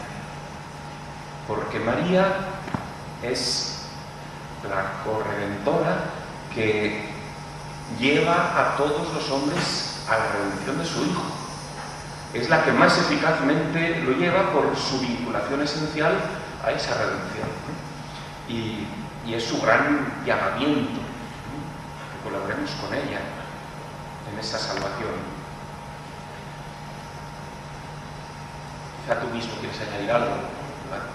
porque María es la corredentora que lleva a todos los hombres a la redención de su Hijo. Es la que más eficazmente lo lleva por su vinculación esencial a esa redención. Y es su gran llamamiento, que colaboremos con ella en esa salvación. Quizá tú mismo quieres añadir algo, ¿verdad?